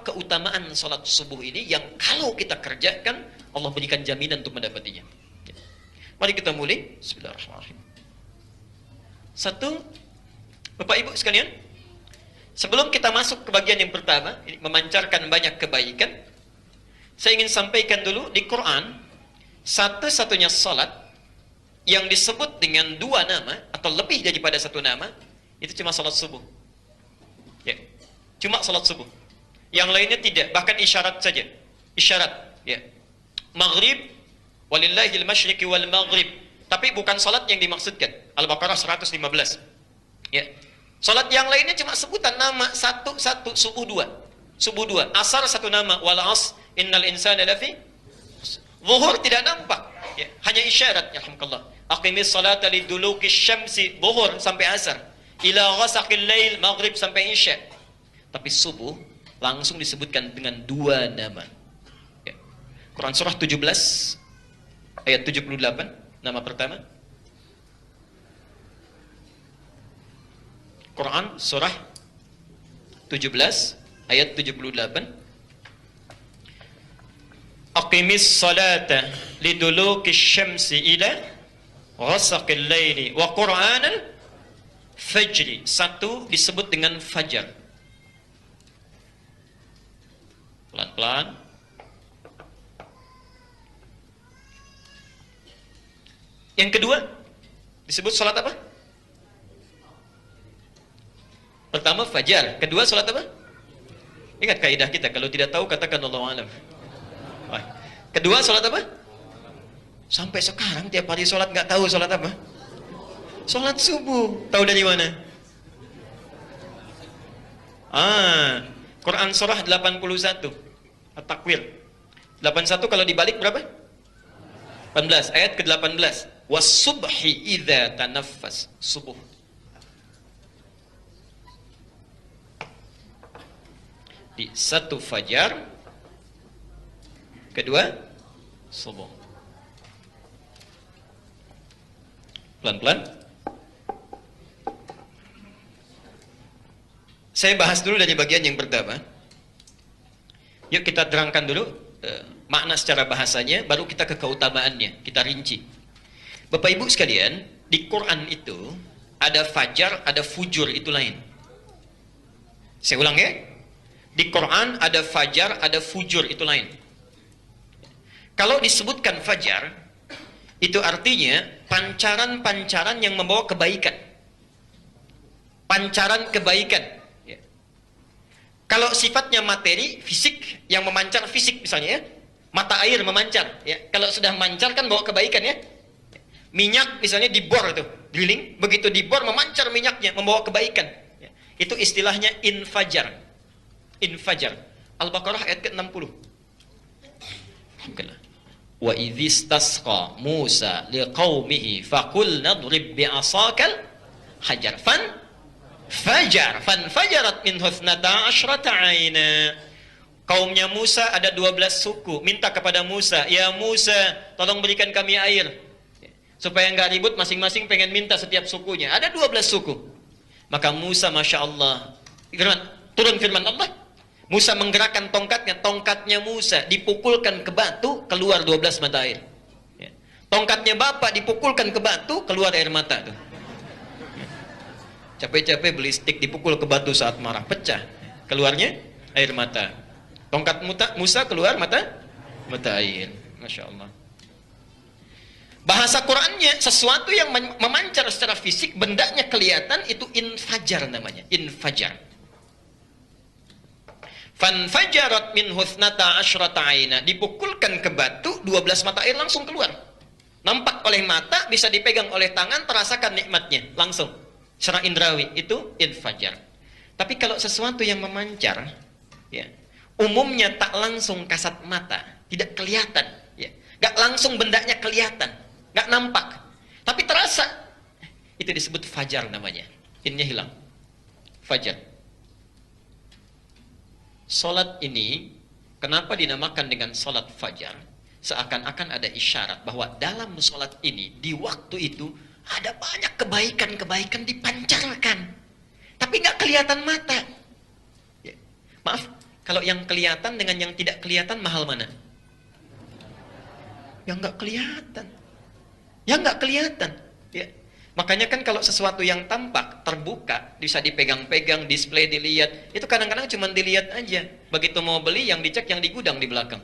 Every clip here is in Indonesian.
keutamaan salat subuh ini yang kalau kita kerjakan Allah berikan jaminan untuk mendapatinya. Mari kita mulai. Bismillahirrahmanirrahim. Satu, Bapak Ibu sekalian, sebelum kita masuk ke bagian yang pertama, ini memancarkan banyak kebaikan, saya ingin sampaikan dulu di Quran satu-satunya salat yang disebut dengan dua nama atau lebih daripada satu nama itu cuma salat subuh. Ya, cuma salat subuh. Yang lainnya tidak, bahkan isyarat saja. Isyarat, ya. Maghrib, walillahil masyriqi wal maghrib. Tapi bukan salat yang dimaksudkan. Al-Baqarah 115. Ya. Salat yang lainnya cuma sebutan nama satu, subuh dua. Subuh dua. Asar satu nama, wal as, innal insana lafi. Zuhur tidak nampak. Ya. Hanya isyarat, alhamdulillah. Aqimis salata liduluki syamsi, zuhur sampai asar. Ila ghasaqil lail, maghrib sampai isya. Tapi subuh langsung disebutkan dengan dua nama. Ya. Quran surah 17 ayat 78 nama pertama. Quran surah 17 ayat 78. Aqimis salata liduluki syamsi ila ghasaqil laili wa qur'anal fajri. Satu disebut dengan fajar. Pelan-pelan. Yang kedua disebut salat apa? Pertama fajar, kedua salat apa? Ingat kaidah kita, kalau tidak tahu katakan Allahu a'lam. Kedua salat apa? Sampai sekarang tiap hari salat nggak tahu salat apa? Salat subuh. Tahu dari mana? Quran surah 81 At-Takwir 81 kalau dibalik berapa? 18 ayat ke-18. Was-subhi idza tanaffas. Subuh. Di satu fajar, kedua subuh. Pelan-pelan. Saya bahas dulu dari bagian yang pertama. Yuk kita terangkan dulu makna secara bahasanya, baru kita ke keutamaannya, kita rinci. Bapak Ibu sekalian, di Quran itu ada fajar, ada fujur, itu lain. Saya ulang ya. Di Quran ada fajar, ada fujur, itu lain. Kalau disebutkan fajar, itu artinya pancaran-pancaran yang membawa kebaikan. Pancaran kebaikan. Kalau sifatnya materi, fisik, yang memancar fisik misalnya ya, mata air memancar ya. Kalau sudah memancar kan bawa kebaikan ya. Minyak misalnya dibor itu, drilling, begitu dibor memancar minyaknya, membawa kebaikan ya. Itu istilahnya infajar. Infajar. Al-Baqarah ayat ke-60. Wa idzistasqa Musa liqaumihi faqulna drib bi'asakal hajar fanfajarat minhu 12 aina. Kaumnya Musa ada 12 suku, minta kepada Musa, "Ya Musa, tolong berikan kami air." Supaya enggak ribut, masing-masing pengen minta setiap sukunya. Ada 12 suku. Maka Musa, Masya Allah, turun firman Allah. Musa menggerakkan tongkatnya, tongkatnya Musa dipukulkan ke batu, keluar 12 mata air. Tongkatnya bapak dipukulkan ke batu, keluar air mata tuh. Capek-capek beli stik dipukul ke batu saat marah, pecah. Keluarnya air mata. Tongkat Musa keluar mata air. Masya Allah. Bahasa Qurannya sesuatu yang memancar secara fisik, bendanya kelihatan, itu infajar namanya. Infajar. Fanfajarat min 12 aina. Dipukulkan ke batu, 12 mata air langsung keluar. Nampak oleh mata, bisa dipegang oleh tangan, terasakan nikmatnya langsung. Secara indrawi itu infajar. Tapi kalau sesuatu yang memancar, ya, umumnya tak langsung kasat mata, tidak kelihatan, ya, nggak langsung bendanya kelihatan, nggak nampak, tapi terasa, itu disebut fajar namanya. Innya hilang, fajar. Salat ini kenapa dinamakan dengan salat fajar? Seakan-akan ada isyarat bahwa dalam salat ini di waktu itu ada banyak kebaikan-kebaikan dipancarkan, tapi nggak kelihatan mata. Ya. Maaf, Kalau yang kelihatan dengan yang tidak kelihatan, mahal mana? Yang nggak kelihatan. Yang nggak kelihatan. Ya. Makanya kan kalau sesuatu yang tampak, terbuka, bisa dipegang-pegang, display, dilihat, itu kadang-kadang cuma dilihat aja. Begitu mau beli, yang dicek yang di gudang di belakang.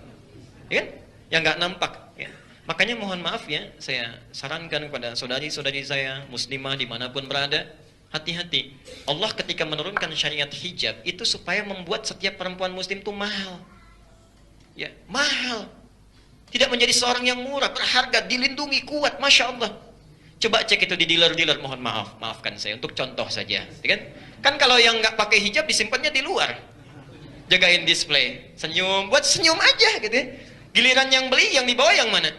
Ya kan? Yang nggak nampak. Ya. Makanya mohon maaf ya, saya sarankan kepada saudari-saudari saya, muslimah dimanapun berada, hati-hati. Allah ketika menurunkan syariat hijab itu supaya membuat setiap perempuan muslim itu mahal. Ya, mahal. Tidak menjadi seorang yang murah, berharga, dilindungi, kuat, Masya Allah. Coba cek itu di dealer-dealer, mohon maaf, maafkan saya untuk contoh saja, ya kan? Kan kalau yang nggak pakai hijab disimpannya di luar. Jagain display, senyum, buat senyum aja gitu ya. Giliran yang beli, yang dibawa yang mana?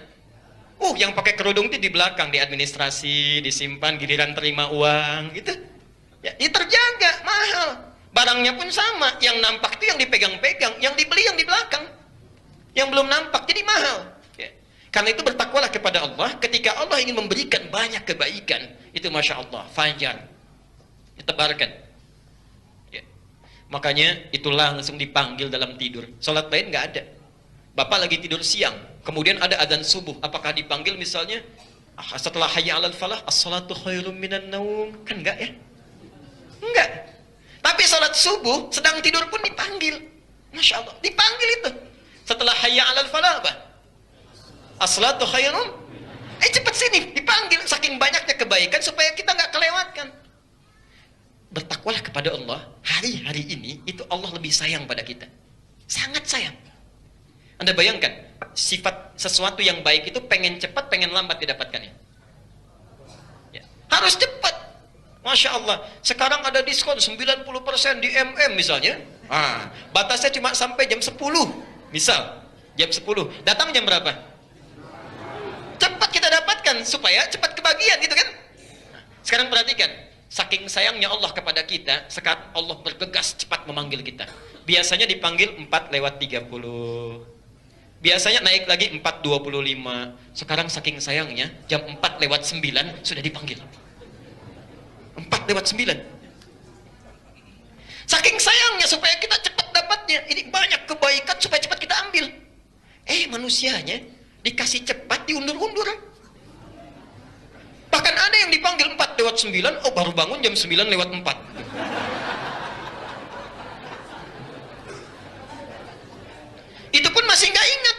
Yang pakai kerudung itu di belakang, di administrasi, disimpan, giliran terima uang, gitu. Ya, ini terjaga, mahal. Barangnya pun sama, yang nampak itu yang dipegang-pegang, yang dibeli yang di belakang. Yang belum nampak, jadi mahal. Ya. Karena itu bertakwalah kepada Allah, ketika Allah ingin memberikan banyak kebaikan, itu Masya Allah, fajar. Ditebarkan. Ya. Makanya itulah langsung dipanggil dalam tidur. Salat lain nggak ada. Bapak lagi tidur siang, kemudian ada adzan subuh, apakah dipanggil misalnya setelah hayya 'alal falah, as-salatu khairum minan naum? Kan enggak ya? Enggak. Tapi salat subuh sedang tidur pun dipanggil. Masya Allah, dipanggil itu. Setelah hayya 'alal falah apa? As-salatu khairum. Cepat sini, dipanggil. Saking banyaknya kebaikan supaya kita enggak kelewatkan. Bertakwalah kepada Allah. Hari-hari ini itu Allah lebih sayang pada kita. Sangat sayang. Anda bayangkan, sifat sesuatu yang baik itu pengen cepat, pengen lambat didapatkannya. Ya. Harus cepat. Masya Allah. Sekarang ada diskon 90% di MM misalnya. Batasnya cuma sampai jam 10. Misal, jam 10. Datang jam berapa? Cepat kita dapatkan, supaya cepat kebagian, gitu kan? Sekarang perhatikan. Saking sayangnya Allah kepada kita, sekarang Allah bergegas cepat memanggil kita. Biasanya dipanggil 4:30. Biasanya naik lagi 4:25. Sekarang saking sayangnya, jam 4:09 sudah dipanggil. 4:09. Saking sayangnya supaya kita cepat dapatnya. Ini banyak kebaikan supaya cepat kita ambil. Manusianya dikasih cepat, diundur-undur. Bahkan ada yang dipanggil 4:09, baru bangun jam 9:04. Itu pun masih nggak ingat.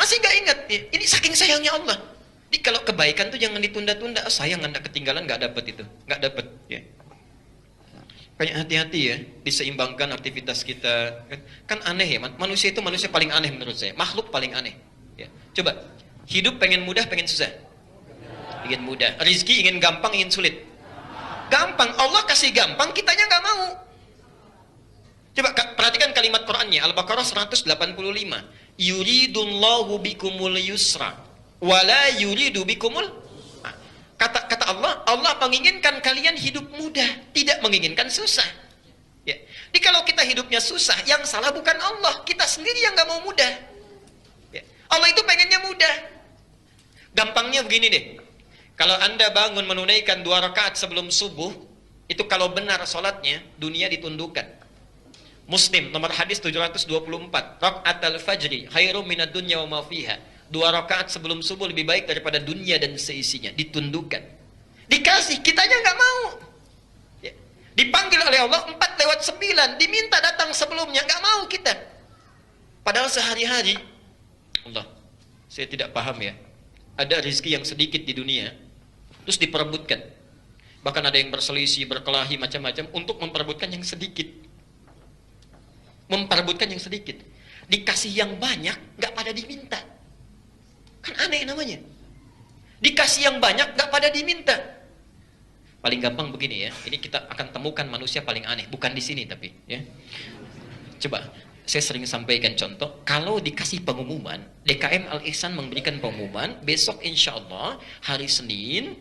Masih nggak ingat. Ini saking sayangnya Allah. Jadi kalau kebaikan tuh jangan ditunda-tunda. Sayang Anda ketinggalan, nggak dapat itu. Nggak dapat. Ya. Kayak hati-hati ya. Diseimbangkan aktivitas kita. Kan aneh ya. Manusia itu manusia paling aneh menurut saya. Makhluk paling aneh. Ya. Coba. Hidup pengen mudah, pengen susah. Ingin mudah. Rizki ingin gampang, ingin sulit. Gampang. Allah kasih gampang, kitanya nggak mau. Coba perhatikan kalimat Qur'annya, Al-Baqarah 185. Yuridullahu bikumul yusra wala yuridu bikumul. Kata Allah, Allah menginginkan kalian hidup mudah, tidak menginginkan susah. Ya. Jadi kalau kita hidupnya susah, yang salah bukan Allah, kita sendiri yang nggak mau mudah. Ya. Allah itu pengennya mudah. Gampangnya begini deh. Kalau Anda bangun menunaikan 2 rakaat sebelum subuh, itu kalau benar sholatnya, dunia ditundukkan. Muslim nomor hadis 724, rakaatul fajri khairum minad dunya wa ma fiha. 2 rakaat sebelum subuh lebih baik daripada dunia dan seisinya. Ditundukkan. Dikasih, kitanya nggak mau. Ya. Dipanggil oleh Allah 4:09, diminta datang sebelumnya, nggak mau kita. Padahal sehari-hari, Allah, saya tidak paham ya. Ada rezeki yang sedikit di dunia, terus diperebutkan. Bahkan ada yang berselisih, berkelahi macam-macam untuk memperebutkan yang sedikit. Memperebutkan yang sedikit. Dikasih yang banyak, nggak pada diminta. Kan aneh namanya. Dikasih yang banyak, nggak pada diminta. Paling gampang begini ya. Ini kita akan temukan manusia paling aneh. Bukan di sini tapi. Ya. Coba, saya sering sampaikan contoh. Kalau dikasih pengumuman, DKM Al-Ihsan memberikan pengumuman, besok insya Allah hari Senin,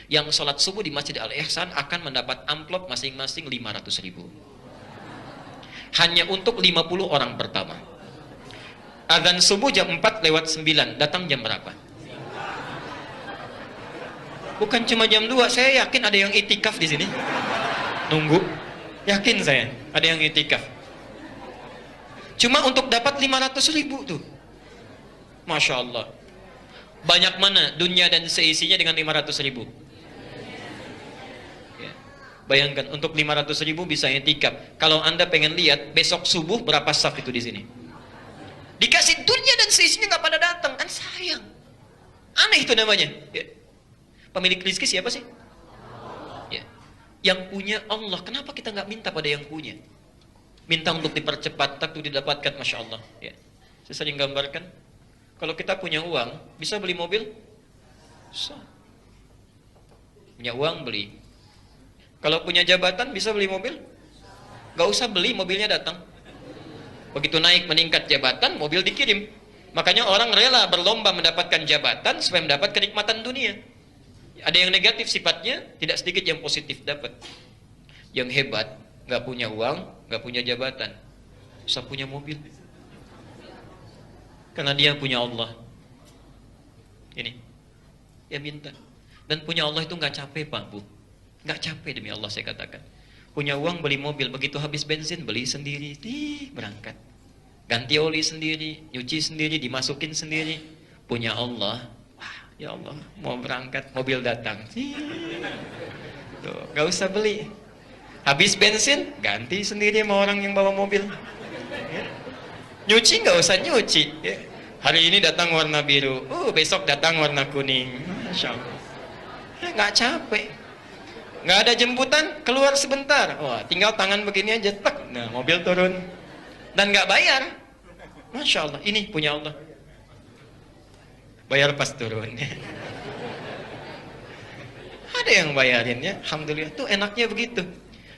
yang sholat subuh di Masjid Al-Ihsan akan mendapat amplop masing-masing 500.000. Hanya untuk 50 orang pertama. Adzan subuh jam 4:09, datang jam berapa? Bukan cuma jam 2, saya yakin ada yang itikaf di sini. Nunggu. Yakin saya, ada yang itikaf. Cuma untuk dapat 500.000 tuh. Masya Allah. Banyak mana dunia dan seisinya dengan 500.000? Ya. Bayangkan untuk 500.000 bisa i'tikaf. Kalau Anda pengen lihat besok subuh berapa saf itu di sini? Dikasih dunia dan seisinya nggak pada datang, kan sayang. Aneh itu namanya. Ya. Pemilik rezeki siapa sih? Ya. Yang punya Allah. Kenapa kita nggak minta pada yang punya? Minta untuk dipercepat, tak tuh didapatkan, masya Allah. Ya. Saya sering gambarkan, kalau kita punya uang, bisa beli mobil? Bisa. Punya uang beli. Kalau punya jabatan, bisa beli mobil? Gak usah beli, mobilnya datang. Begitu naik meningkat jabatan, mobil dikirim. Makanya orang rela berlomba mendapatkan jabatan supaya mendapat kenikmatan dunia. Ada yang negatif sifatnya, tidak sedikit yang positif dapat. Yang hebat, nggak punya uang, nggak punya jabatan, bisa punya mobil. Karena dia punya Allah. Ini, ya minta. Dan punya Allah itu nggak capek Pak Bu, nggak capek demi Allah saya katakan. Punya uang beli mobil, begitu habis bensin beli sendiri, berangkat. Ganti oli sendiri, nyuci sendiri, dimasukin sendiri. Punya Allah, wah ya Allah, mau berangkat mobil datang, tuh nggak usah beli. Habis bensin, ganti sendiri sama orang yang bawa mobil. Ya. Nyuci nggak usah nyuci. Ya. Hari ini datang warna biru, besok datang warna kuning. Masya Allah. Ya, nggak capek. Nggak ada jemputan, keluar sebentar. Wah, tinggal tangan begini aja, tek. Nah, mobil turun. Dan nggak bayar. Masya Allah, ini punya Allah. Bayar pas turun. Ada yang bayarin ya, alhamdulillah. Tuh enaknya begitu.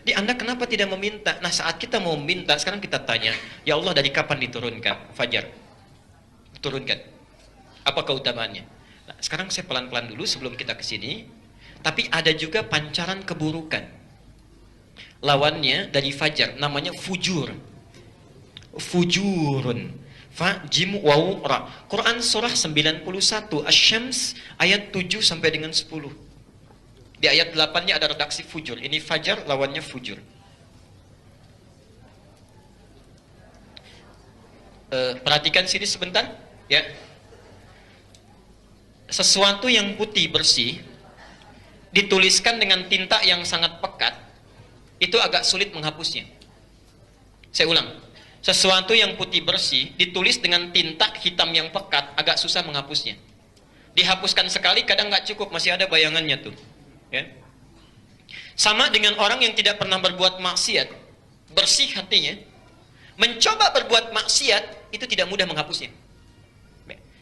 Di Anda kenapa tidak meminta? Nah saat kita mau minta, sekarang kita tanya, ya Allah dari kapan diturunkan fajar? Turunkan. Apa keutamaannya? Nah, sekarang saya pelan-pelan dulu sebelum kita ke sini. Tapi ada juga pancaran keburukan. Lawannya dari fajar, namanya fujur. Fujurun. Fa, jim, waw, ra. Quran surah 91, Asy-Syams ayat 7 sampai dengan 10. Di ayat 8-nya ada redaksi fujur. Ini fajar, lawannya fujur. Perhatikan sini sebentar, ya. Sesuatu yang putih bersih dituliskan dengan tinta yang sangat pekat, itu agak sulit menghapusnya. Saya ulang. Sesuatu yang putih bersih ditulis dengan tinta hitam yang pekat, agak susah menghapusnya. Dihapuskan sekali kadang nggak cukup, masih ada bayangannya tuh. Ya. Sama dengan orang yang tidak pernah berbuat maksiat, bersih hatinya, mencoba berbuat maksiat, itu tidak mudah menghapusnya.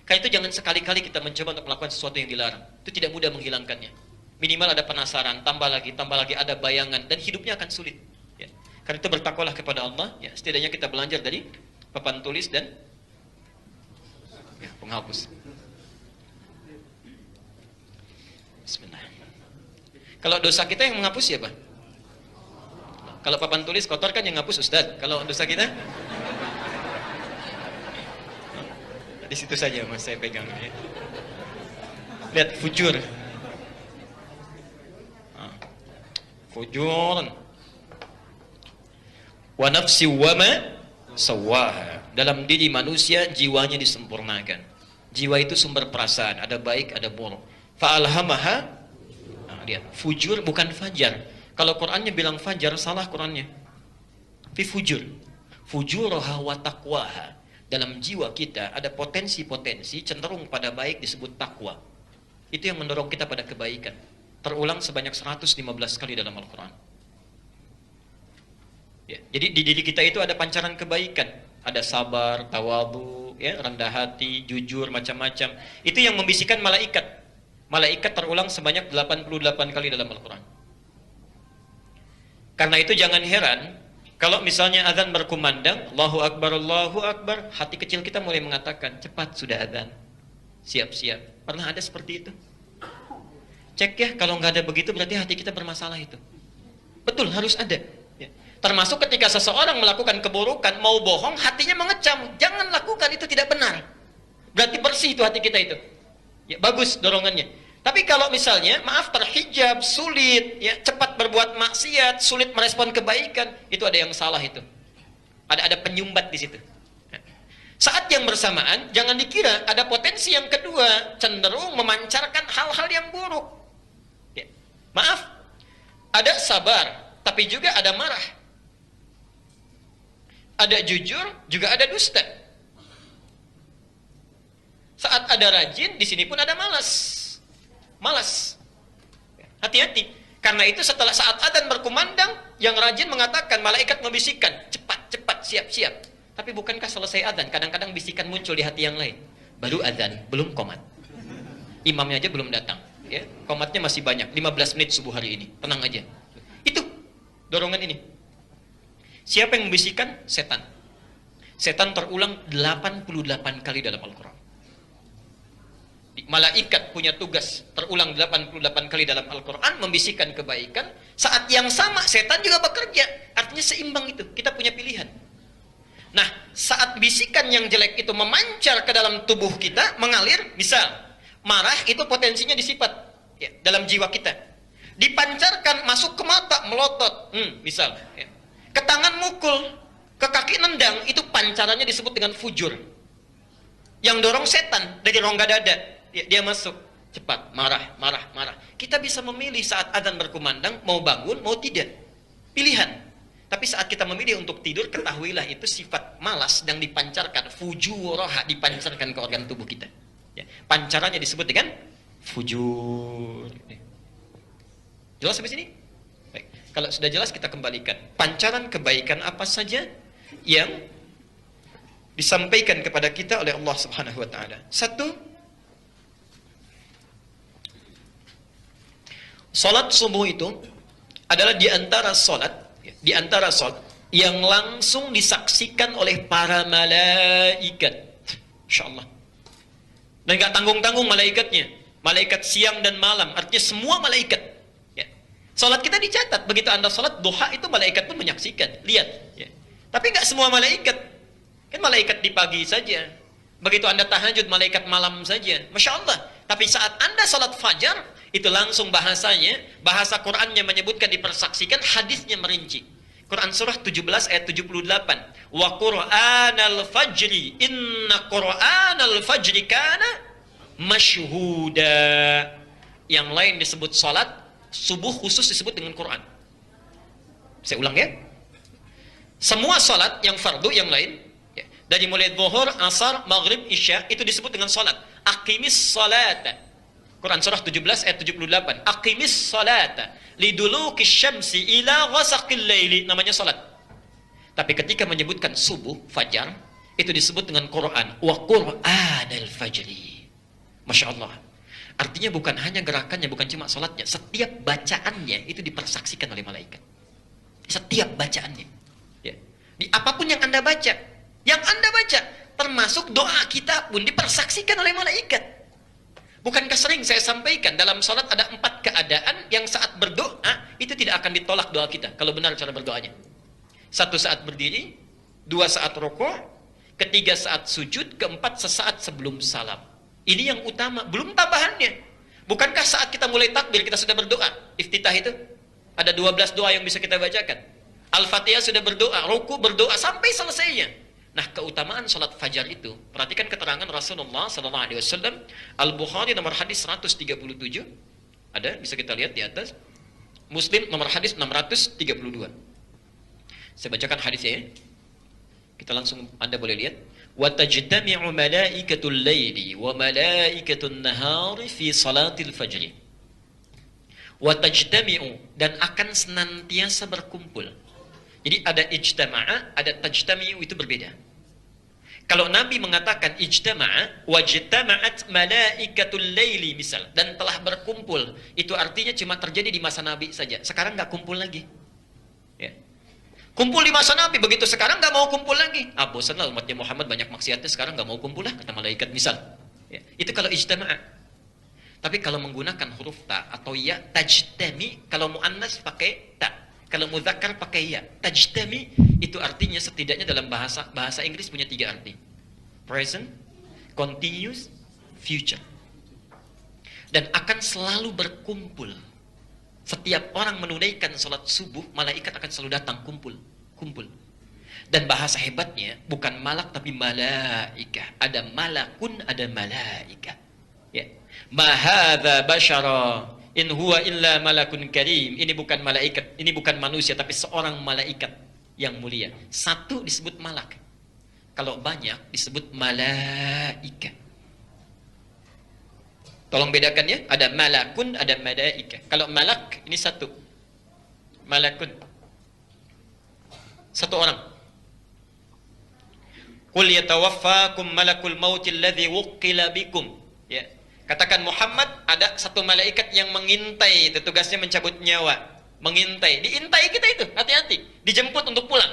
Karena itu jangan sekali-kali kita mencoba untuk melakukan sesuatu yang dilarang. Itu tidak mudah menghilangkannya. Minimal ada penasaran, tambah lagi ada bayangan, dan hidupnya akan sulit. Ya. Karena itu bertakwalah kepada Allah, ya, setidaknya kita belajar dari papan tulis dan ya, penghapus. Bismillah. Kalau dosa kita yang menghapus siapa? Kalau papan tulis kotor kan yang menghapus Ustadz. Kalau dosa kita? Di situ saja Mas saya pegang. Ya. Lihat fujur. Fujur. Wa nafsi wa ma sawaha. Dalam diri manusia jiwanya disempurnakan. Jiwa itu sumber perasaan, ada baik, ada buruk. Fa'alhamaha. Lihat, fujur bukan fajar. Kalau Qur'annya bilang fajar, salah Qur'annya. Fi fujur. Fujuraha wa taqwaha. Dalam jiwa kita ada potensi-potensi cenderung pada baik disebut takwa. Itu yang mendorong kita pada kebaikan. Terulang sebanyak 115 kali dalam Al-Qur'an. Ya, jadi di diri kita itu ada pancaran kebaikan. Ada sabar, tawadhu, ya, rendah hati, jujur, macam-macam. Itu yang membisikkan malaikat. Malaikat terulang sebanyak 88 kali dalam Al-Quran. Karena itu jangan heran kalau misalnya azan berkumandang, Allahu Akbar, hati kecil kita mulai mengatakan, cepat sudah azan, siap-siap. Pernah ada seperti itu? Cek ya, kalau nggak ada begitu berarti hati kita bermasalah itu. Betul, harus ada. Ya. Termasuk ketika seseorang melakukan keburukan, mau bohong, hatinya mengecam. Jangan lakukan, itu tidak benar. Berarti bersih itu hati kita itu. Ya, bagus dorongannya. Tapi kalau misalnya, maaf, terhijab, sulit, ya, cepat berbuat maksiat, sulit merespon kebaikan, itu ada yang salah itu. Ada penyumbat di situ. Saat yang bersamaan, jangan dikira ada potensi yang kedua, cenderung memancarkan hal-hal yang buruk. Ya. Maaf, ada sabar, tapi juga ada marah. Ada jujur, juga ada dusta. Saat ada rajin, di sini pun ada malas. Malas. Hati-hati. Karena itu setelah saat adzan berkumandang, yang rajin mengatakan, malaikat membisikkan, cepat, cepat, siap-siap. Tapi bukankah selesai adzan, kadang-kadang bisikan muncul di hati yang lain. Baru adzan, belum qomat. Imamnya aja belum datang. Ya, qomatnya masih banyak, 15 menit subuh hari ini. Tenang aja. Itu dorongan ini. Siapa yang membisikkan? Setan. Setan terulang 88 kali dalam Al-Quran. Malaikat punya tugas terulang 88 kali dalam Al-Quran membisikkan kebaikan. Saat yang sama setan juga bekerja. Artinya seimbang itu. Kita punya pilihan. Nah, saat bisikan yang jelek itu memancar ke dalam tubuh kita, mengalir, misal marah itu potensinya disifat ya, dalam jiwa kita. Dipancarkan masuk ke mata, melotot, misal ya. Ke tangan mukul, ke kaki nendang, itu pancarannya disebut dengan fujur. Yang dorong setan dari rongga dada, ya, dia masuk cepat, marah, marah, marah. Kita bisa memilih saat adzan berkumandang mau bangun, mau tidak. Pilihan. Tapi saat kita memilih untuk tidur, ketahuilah itu sifat malas yang dipancarkan, fujuraha, dipancarkan ke organ tubuh kita. Ya. Pancarannya disebut dengan fujur. Jelas sampai sini? Baik. Kalau sudah jelas kita kembalikan. Pancaran kebaikan apa saja yang disampaikan kepada kita oleh Allah Subhanahu wa taala. Satu, salat subuh itu adalah di antara salat yang langsung disaksikan oleh para malaikat. Insyaallah. Dan gak tanggung-tanggung malaikatnya. Malaikat siang dan malam, artinya semua malaikat. Ya. Salat kita dicatat. Begitu Anda salat duha itu malaikat pun menyaksikan. Lihat. Ya. Tapi gak semua malaikat. Kan malaikat di pagi saja. Begitu Anda tahajud, malaikat malam saja. Masya Allah. Tapi saat Anda salat fajar, itu langsung bahasanya, bahasa Qur'annya menyebutkan dipersaksikan, hadisnya merinci. Quran surah 17 ayat 78. Wa Qur'anal fajri, inna Qur'anal fajri kana masyhuda. Yang lain disebut salat, subuh khusus disebut dengan Quran. Saya ulang ya. Semua salat yang fardu yang lain, ya, dari mulai zuhur, asar, maghrib, isya, itu disebut dengan salat. Aqimis salata. Quran surah 17 ayat 78. Aqimis salata liduluki syamsi ila ghasaqil laili, namanya salat. Tapi ketika menyebutkan subuh, fajar, itu disebut dengan Quran. Wa Qur'anal fajri. Masya Allah. Artinya bukan hanya gerakannya, bukan cuma salatnya, setiap bacaannya itu dipersaksikan oleh malaikat. Setiap bacaannya. Ya. Di apapun yang Anda baca, termasuk doa kita pun dipersaksikan oleh malaikat. Bukankah sering saya sampaikan dalam salat ada 4 keadaan yang saat berdoa itu tidak akan ditolak doa kita kalau benar cara berdoanya. 1 saat berdiri, 2 saat rukuk, 3 saat sujud, 4 sesaat sebelum salam. Ini yang utama, belum tambahannya. Bukankah saat kita mulai takbir kita sudah berdoa? Iftitah itu ada 12 doa yang bisa kita bacakan. Al-Fatihah sudah berdoa, rukuk berdoa sampai selesainya. Nah, keutamaan salat fajar itu, perhatikan keterangan Rasulullah SAW. Al-Bukhari nomor hadis 137. Ada, bisa kita lihat di atas. Muslim nomor hadis 632. Saya bacakan hadisnya ya. Kita langsung, Anda boleh lihat. Wa tajtami'u malaikatul laili wa malaikatul nahari fi salatil fajri. Wa tajtami'u, dan akan senantiasa berkumpul. Jadi ada ijtama'a, ada tajtami'u, itu berbeda. Kalau Nabi mengatakan ijtama'a, wajtama'at malaikatul laili misal, dan telah berkumpul, itu artinya cuma terjadi di masa Nabi saja. Sekarang nggak kumpul lagi. Ya. Kumpul di masa Nabi, begitu sekarang nggak mau kumpul lagi. Ah, bosan lah umatnya Muhammad banyak maksiatnya, sekarang nggak mau kumpul lah, kata malaikat misal. Ya. Itu kalau ijtama'a. Tapi kalau menggunakan huruf ta atau ya, tajtami, kalau muannas pakai ta. Kalau mudzakkar pakai ya. Tajtami itu artinya setidaknya dalam bahasa Inggris punya 3 arti. Present, continuous, future. Dan akan selalu berkumpul. Setiap orang menunaikan salat subuh, malaikat akan selalu datang kumpul. Dan bahasa hebatnya bukan malak tapi malaikah. Ada malakun, ada malaikah. Ya. Ma hadza basyara in huwa illa malakun karim. Ini bukan malaikat, ini bukan manusia tapi seorang malaikat yang mulia. Satu disebut malak. Kalau banyak disebut malaikah. Tolong bedakan ya, ada malakun, ada malaikah. Kalau malak ini satu. Malakun. Satu orang. Qul yatawaffakum malakul mautil ladzi wukkila bikum. Ya. Katakan Muhammad, ada satu malaikat yang mengintai, itu tugasnya mencabut nyawa. Mengintai, diintai kita itu, hati-hati. Dijemput untuk pulang.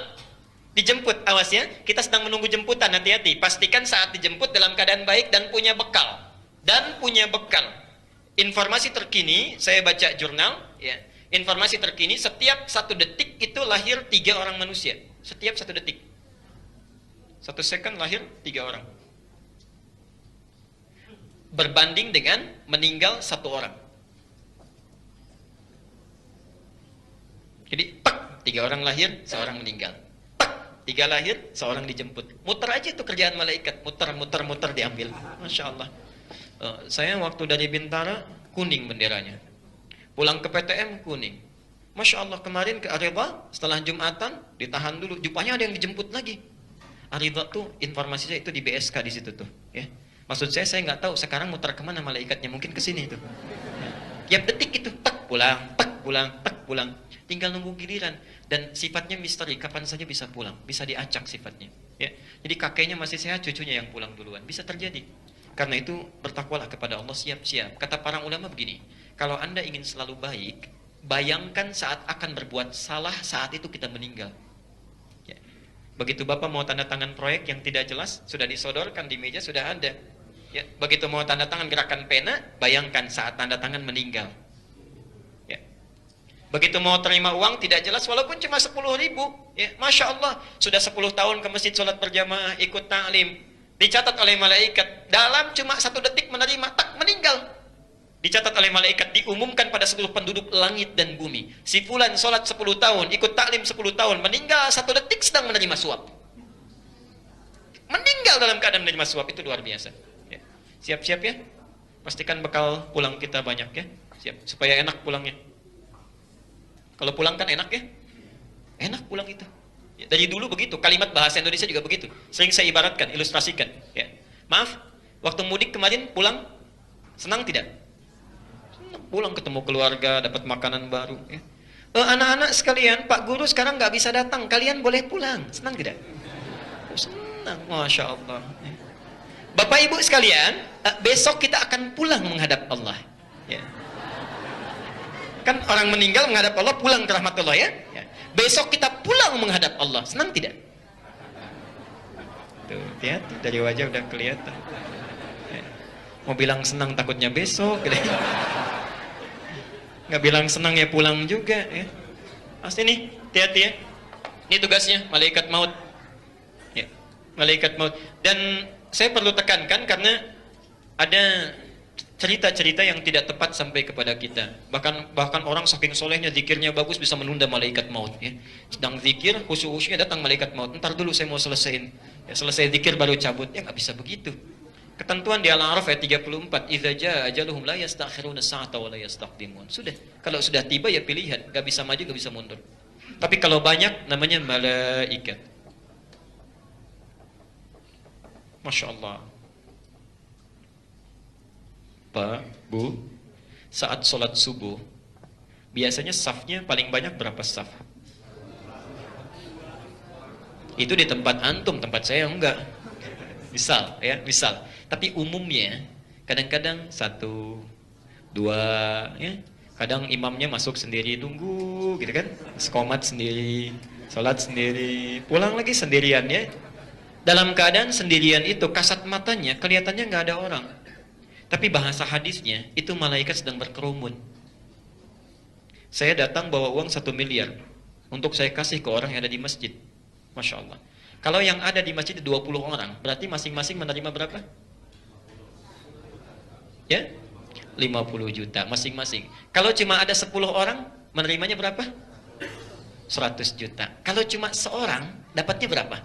Dijemput, awas ya. Kita sedang menunggu jemputan, hati-hati. Pastikan saat dijemput dalam keadaan baik dan punya bekal. Dan punya bekal. Informasi terkini, saya baca jurnal, ya. Informasi terkini, setiap 1 detik itu lahir 3 orang manusia. Setiap 1 detik. 1 second lahir 3 orang. Berbanding dengan meninggal 1 orang. Jadi, 3 orang lahir, 1 orang meninggal. 3 lahir, 1 orang dijemput. Muter aja itu kerjaan malaikat. Muter diambil. Masya Allah. Saya waktu dari Bintara, kuning benderanya. Pulang ke PTM, kuning. Masya Allah, kemarin ke Aridha, setelah Jumatan, ditahan dulu. Rupanya ada yang dijemput lagi. Aridha tuh, informasinya itu di BSK di situ tuh. Ya. Maksud saya nggak tahu sekarang muter kemana malaikatnya. Mungkin ke sini tuh. Tiap detik itu, pulang. Tinggal nunggu giliran. Dan sifatnya misteri, kapan saja bisa pulang. Bisa diacak sifatnya. Ya. Jadi kakeknya masih sehat, cucunya yang pulang duluan. Bisa terjadi. Karena itu, bertakwalah kepada Allah, siap-siap. Kata para ulama begini, kalau Anda ingin selalu baik, bayangkan saat akan berbuat salah, saat itu kita meninggal. Ya. Begitu Bapak mau tanda tangan proyek yang tidak jelas, sudah disodorkan di meja, sudah ada. Ya. Begitu mau tanda tangan gerakan pena, bayangkan saat tanda tangan meninggal. Ya. Begitu mau terima uang tidak jelas, walaupun cuma 10.000, ya, Masya Allah, sudah 10 tahun ke masjid sholat berjamaah, ikut ta'lim, dicatat oleh malaikat, dalam cuma 1 detik menerima, meninggal. Dicatat oleh malaikat, diumumkan pada seluruh penduduk langit dan bumi. Si fulan sholat 10 tahun, ikut taklim 10 tahun, meninggal 1 detik sedang menerima suap. Meninggal dalam keadaan menerima suap, itu luar biasa. Ya. Siap-siap ya. Pastikan bekal pulang kita banyak ya. Siap, supaya enak pulangnya. Kalau pulang kan enak ya. Enak pulang itu. Ya, dari dulu begitu, kalimat bahasa Indonesia juga begitu. Sering saya ibaratkan, ilustrasikan. Ya. Maaf, waktu mudik kemarin pulang, senang tidak? Senang. Pulang ketemu keluarga, dapat makanan baru. Ya. Anak-anak sekalian, Pak Guru sekarang nggak bisa datang, kalian boleh pulang. Senang tidak? Senang, Masya Allah. Ya. Bapak Ibu sekalian, besok kita akan pulang menghadap Allah. Ya. Kan orang meninggal menghadap Allah, pulang ke rahmat Allah ya. Ya. Besok kita pulang menghadap Allah. Senang tidak? Tuh, hati-hati, dari wajah udah kelihatan. Ya. Mau bilang senang takutnya besok. Gitu. Nggak bilang senang ya pulang juga. Ya. Pasti nih, hati-hati ya. Ini tugasnya, malaikat maut. Ya. Malaikat maut. Dan saya perlu tekankan karena ada cerita-cerita yang tidak tepat sampai kepada kita. Bahkan orang saking solehnya, zikirnya bagus, bisa menunda malaikat maut. Ya. Sedang zikir, khusyuk-khusyuknya datang malaikat maut. Ntar dulu saya mau selesaiin. Ya, selesai zikir baru cabut. Ya nggak bisa begitu. Ketentuan di Al-A'raf ayat 34. Idza jaa ajaluhum la yastakhiruna sa'ata wa la yastaqdimun. Sudah. Kalau sudah tiba ya pilihan. Nggak bisa maju, nggak bisa mundur. Tapi kalau banyak, namanya malaikat. Masya Allah. Pak, Bu, saat sholat subuh, biasanya safnya paling banyak berapa saf? Itu di tempat antum, tempat saya enggak. Misal, ya, misal. Tapi umumnya, kadang-kadang 1, 2, ya. Kadang imamnya masuk sendiri, tunggu, gitu kan? Sekomat sendiri, sholat sendiri, pulang lagi sendirian, ya. Dalam keadaan sendirian itu, kasat matanya, kelihatannya nggak ada orang. Tapi bahasa hadisnya, itu malaikat sedang berkerumun. Saya datang bawa uang 1 miliar untuk saya kasih ke orang yang ada di masjid. Masya Allah. Kalau yang ada di masjid 20 orang, berarti masing-masing menerima berapa? Ya? 50 juta masing-masing. Kalau cuma ada 10 orang, menerimanya berapa? 100 juta. Kalau cuma seorang, dapatnya berapa?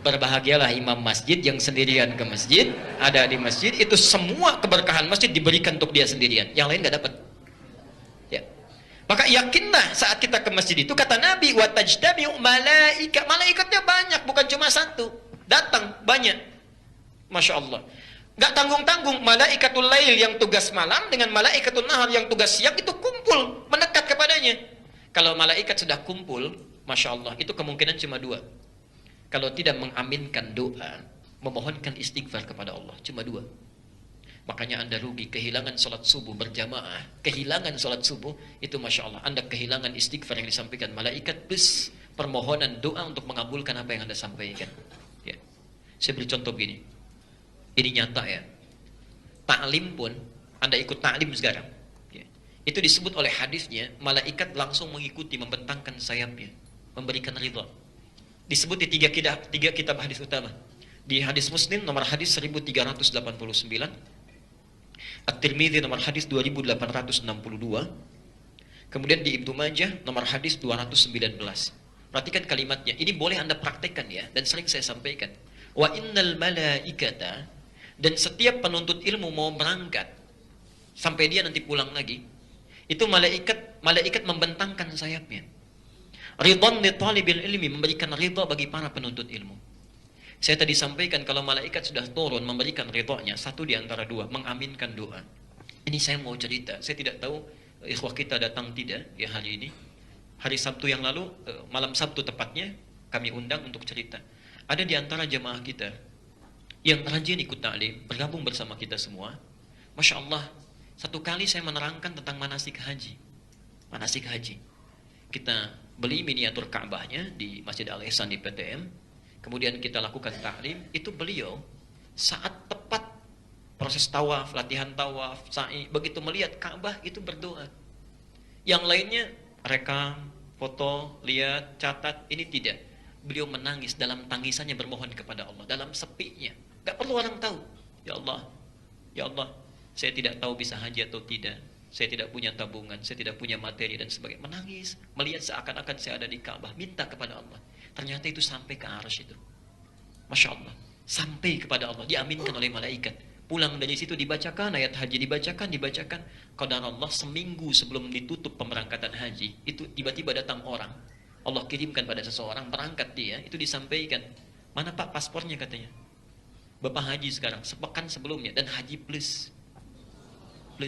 Berbahagialah imam masjid yang sendirian ke masjid, ada di masjid, itu semua keberkahan masjid diberikan untuk dia sendirian. Yang lain nggak dapat. Ya. Maka yakinlah saat kita ke masjid itu, kata Nabi, wa tajtami'u malaika. Malaikatnya banyak, bukan cuma satu. Datang banyak. Masya Allah. Gak tanggung-tanggung, malaikatul lail yang tugas malam dengan malaikatul nahar yang tugas siang itu kumpul, mendekat kepadanya. Kalau malaikat sudah kumpul, Masya Allah, itu kemungkinan cuma dua. Kalau tidak mengaminkan doa, memohonkan istighfar kepada Allah, cuma dua. Makanya Anda rugi, kehilangan sholat subuh berjamaah, kehilangan sholat subuh, itu Masya Allah, Anda kehilangan istighfar yang disampaikan malaikat, plus permohonan doa untuk mengabulkan apa yang Anda sampaikan. Ya. Saya beri contoh begini. Ini nyata ya. Ta'lim pun, Anda ikut ta'lim sekarang. Ya. Itu disebut oleh hadisnya, malaikat langsung mengikuti, membentangkan sayapnya, memberikan ridha. Disebut di tiga kitab hadis utama. Di hadis Muslim nomor hadis 1389, At-Tirmidzi nomor hadis 2862, kemudian di Ibnu Majah nomor hadis 219. Perhatikan kalimatnya. Ini boleh Anda praktekkan ya, dan sering saya sampaikan. Wa innal malaikata, dan setiap penuntut ilmu mau berangkat sampai dia nanti pulang lagi, itu malaikat membentangkan sayapnya. Ridwan li talibil ilmi, memberikan ridha bagi para penuntut ilmu. Saya tadi sampaikan kalau malaikat sudah turun memberikan ridhanya, satu di antara dua, mengaminkan doa. Ini saya mau cerita, saya tidak tahu ikhwah kita datang tidak ya hari ini. Hari Sabtu yang lalu, malam Sabtu tepatnya, kami undang untuk cerita. Ada di antara jemaah kita yang rajin ikut ta'lim, bergabung bersama kita semua. Masya Allah, satu kali saya menerangkan tentang manasik haji. Manasik haji. Kita beli miniatur Ka'bahnya di Masjid Al-Ihsan di PTM. Kemudian kita lakukan ta'lim. Itu beliau saat tepat proses tawaf, latihan tawaf, sa'i, begitu melihat Ka'bah itu berdoa. Yang lainnya rekam, foto, lihat, catat, ini tidak. Beliau menangis, dalam tangisannya bermohon kepada Allah, dalam sepinya. Gak perlu orang tahu. Ya Allah, ya Allah, saya tidak tahu bisa haji atau tidak. Saya tidak punya tabungan, saya tidak punya materi dan sebagainya. Menangis, melihat seakan-akan saya ada di Ka'bah, minta kepada Allah. Ternyata itu sampai ke arsy itu. Masya Allah, sampai kepada Allah, diaminkan oleh malaikat. Pulang dari situ dibacakan ayat haji, dibacakan. Qadar Allah, seminggu sebelum ditutup pemberangkatan haji, itu tiba-tiba datang orang. Allah kirimkan pada seseorang, berangkat dia, itu disampaikan. Mana Pak paspornya katanya? Bapak haji sekarang, sepekan sebelumnya, dan haji plus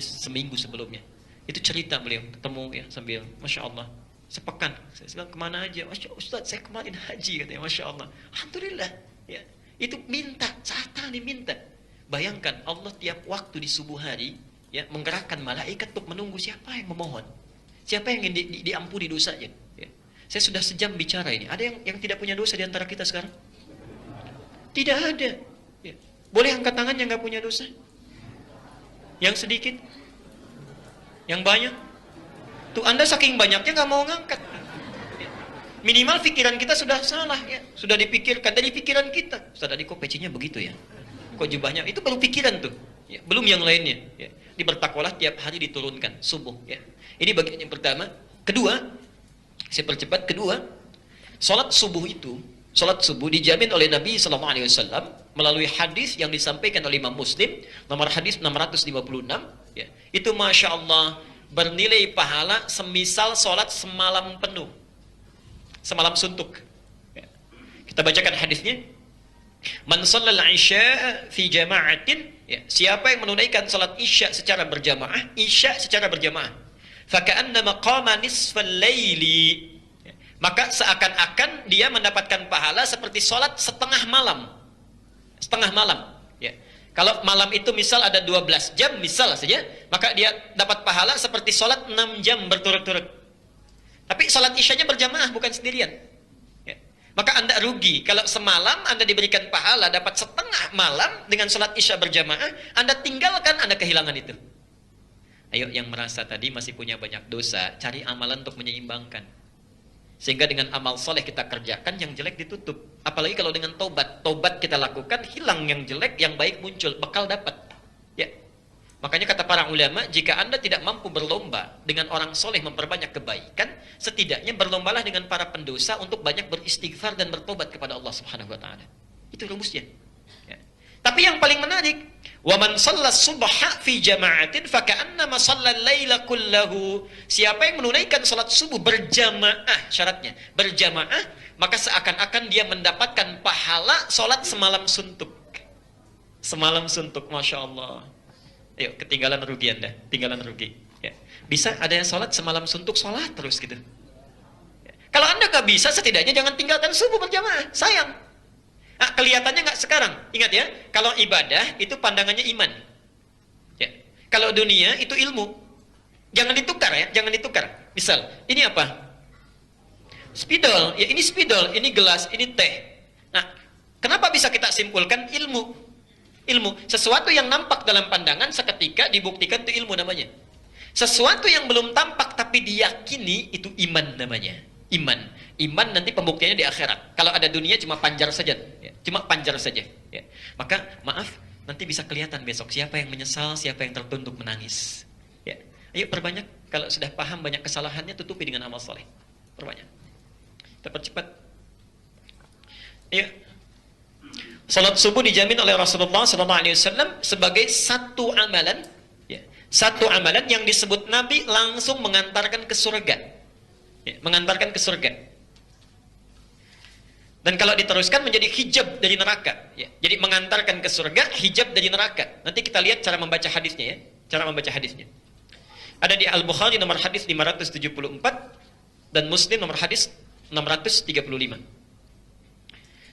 seminggu sebelumnya. Itu cerita beliau, ketemu ya sambil, Masya Allah, sepekan. Saya bilang, kemana aja? Masya Allah, Ustaz, saya kemarin haji katanya, Masya Allah. Alhamdulillah. Ya. Itu minta, saat tadi minta. Bayangkan, Allah tiap waktu di subuh hari, ya, menggerakkan malaikat untuk menunggu siapa yang memohon. Siapa yang ingin diampuni dosanya. Ya. Saya sudah sejam bicara ini. Ada yang tidak punya dosa di antara kita sekarang? Tidak ada. Ya. Boleh angkat tangan yang nggak punya dosa? Yang sedikit? Yang banyak? Tuh Anda saking banyaknya nggak mau ngangkat. Ya. Minimal pikiran kita sudah salah ya, sudah dipikirkan dari pikiran kita. Ustaz tadi kok pecinya begitu ya? Kok jubahnya? Itu baru pikiran tuh. Ya. Belum yang lainnya. Ya. Bertakwalah tiap hari diturunkan subuh. Ya. Ini bagian yang pertama. Kedua, saya percepat. Kedua, salat subuh itu. Salat subuh dijamin oleh Nabi SAW melalui hadis yang disampaikan oleh Imam Muslim, nomor hadis 656. Ya. Itu Masya Allah bernilai pahala semisal salat semalam penuh, semalam suntuk. Ya. Kita bacakan hadisnya. Man shallal isya fi jama'atin, ya. Siapa yang menunaikan salat isya secara berjamaah, faka'annama qama nisfal laili, maka seakan-akan dia mendapatkan pahala seperti sholat setengah malam. Setengah malam. Ya. Kalau malam itu misal ada 12 jam misal saja, maka dia dapat pahala seperti sholat 6 jam berturut-turut. Tapi sholat isyanya berjamaah, bukan sendirian. Ya. Maka Anda rugi. Kalau semalam Anda diberikan pahala, dapat setengah malam dengan sholat isya berjamaah, Anda tinggalkan, Anda kehilangan itu. Ayo yang merasa tadi masih punya banyak dosa, cari amalan untuk menyeimbangkan. Sehingga dengan amal soleh kita kerjakan, yang jelek ditutup. Apalagi kalau dengan tobat kita lakukan, hilang yang jelek, yang baik muncul, bekal dapat. Ya. Makanya kata para ulama, jika Anda tidak mampu berlomba dengan orang soleh memperbanyak kebaikan, setidaknya berlombalah dengan para pendosa untuk banyak beristighfar dan bertobat kepada Allah Subhanahu wa taala. Itu rumusnya. Ya. Tapi yang paling menarik, wa man shallas subha fi jama'atin faka'annama shallal laila kullahu. Siapa yang menunaikan salat subuh berjamaah, syaratnya berjamaah, maka seakan-akan dia mendapatkan pahala salat semalam suntuk. Semalam suntuk, Masya Allah. Ayo, ketinggalan rugi Anda, tinggalan rugi. Ya. Bisa ada yang sholat semalam suntuk, sholat terus gitu. Ya. Kalau Anda nggak bisa, setidaknya jangan tinggalkan subuh berjamaah, sayang. Nah, kelihatannya nggak sekarang. Ingat ya, kalau ibadah itu pandangannya iman. Ya. Kalau dunia itu ilmu. Jangan ditukar ya, jangan ditukar. Misal, ini apa? Spidol, ya ini spidol, ini gelas, ini teh. Nah, kenapa bisa kita simpulkan ilmu? Ilmu, sesuatu yang nampak dalam pandangan seketika dibuktikan itu ilmu namanya. Sesuatu yang belum tampak tapi diyakini itu iman namanya. Iman nanti pembuktiannya di akhirat. Kalau ada dunia cuma panjar saja, ya. Cuma panjar saja. Ya. Maka maaf, nanti bisa kelihatan besok siapa yang menyesal, siapa yang tertunduk menangis. Ya. Ayo perbanyak, kalau sudah paham banyak kesalahannya tutupi dengan amal soleh. Perbanyak. Kita percepat. Ya. Salat subuh dijamin oleh Rasulullah SAW sebagai satu amalan, ya, satu amalan yang disebut Nabi langsung mengantarkan ke surga, ya, mengantarkan ke surga. Dan kalau diteruskan menjadi hijab dari neraka, ya, jadi mengantarkan ke surga, hijab dari neraka. Nanti kita lihat cara membaca hadisnya, ya, cara membaca hadisnya. Ada di Al-Bukhari nomor hadis 574 dan Muslim nomor hadis 635.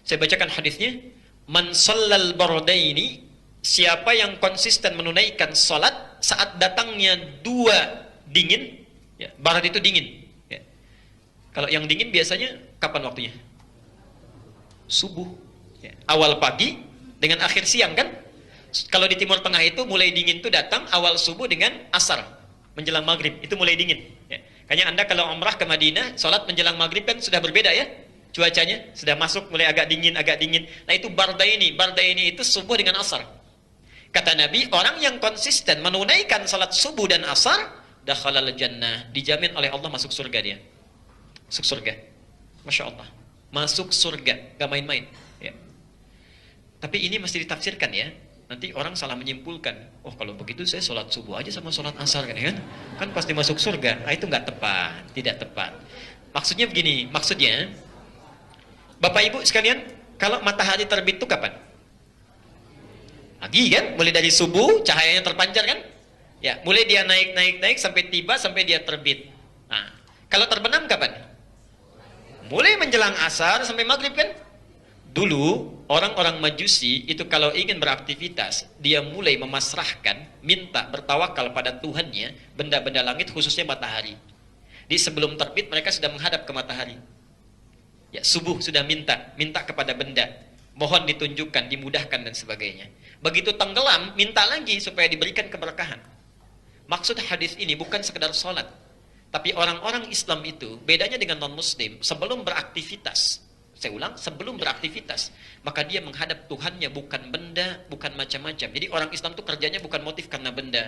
Saya bacakan hadisnya. Man shallal bardaini, siapa yang konsisten menunaikan salat saat datangnya dua dingin, ya, barat itu dingin, ya. Kalau yang dingin biasanya kapan waktunya? Subuh, ya. Awal pagi dengan akhir siang kan? Kalau di Timur Tengah itu mulai dingin itu datang awal subuh dengan asar menjelang maghrib, itu mulai dingin, ya. Kayaknya Anda kalau umrah ke Madinah salat menjelang maghrib kan sudah berbeda ya, cuacanya sudah masuk mulai agak dingin. Nah itu bardaini itu subuh dengan asar. Kata Nabi, orang yang konsisten menunaikan salat subuh dan asar, dakhalal jannah, dijamin oleh Allah masuk surga dia. Masuk surga. Masya Allah. Masuk surga, gak main-main. Ya. Tapi ini mesti ditafsirkan ya. Nanti orang salah menyimpulkan, oh kalau begitu saya salat subuh aja sama salat asar kan? Kan pasti masuk surga. Nah, itu nggak tepat, tidak tepat. Maksudnya begini, maksudnya Bapak Ibu sekalian, kalau matahari terbit itu kapan? Pagi kan? Mulai dari subuh, cahayanya terpancar kan? Ya, mulai dia naik sampai tiba, sampai dia terbit. Nah, kalau terbenam kapan? Mulai menjelang asar sampai maghrib kan? Dulu, orang-orang Majusi itu kalau ingin beraktivitas, dia mulai memasrahkan, minta, bertawakal pada Tuhannya, benda-benda langit khususnya matahari. Di sebelum terbit mereka sudah menghadap ke matahari. Ya, subuh sudah minta kepada benda, mohon ditunjukkan, dimudahkan dan sebagainya. Begitu tenggelam, minta lagi supaya diberikan keberkahan. Maksud hadis ini bukan sekedar sholat, tapi orang-orang Islam itu bedanya dengan non-Muslim. Sebelum beraktivitas, saya ulang, sebelum beraktivitas, maka dia menghadap Tuhannya, bukan benda, bukan macam-macam. Jadi orang Islam itu kerjanya bukan motif karena benda,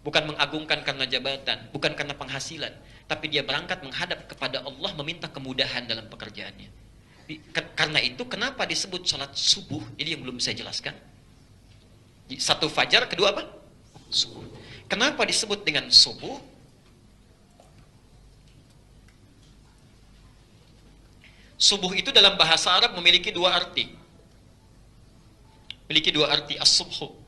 bukan mengagungkan karena jabatan, bukan karena penghasilan, tapi dia berangkat menghadap kepada Allah meminta kemudahan dalam pekerjaannya. Karena itu kenapa disebut salat subuh? Ini yang belum saya jelaskan. Satu fajar, kedua apa? Subuh. Kenapa disebut dengan subuh? Subuh itu dalam bahasa Arab memiliki dua arti. Memiliki dua arti, as-subhu.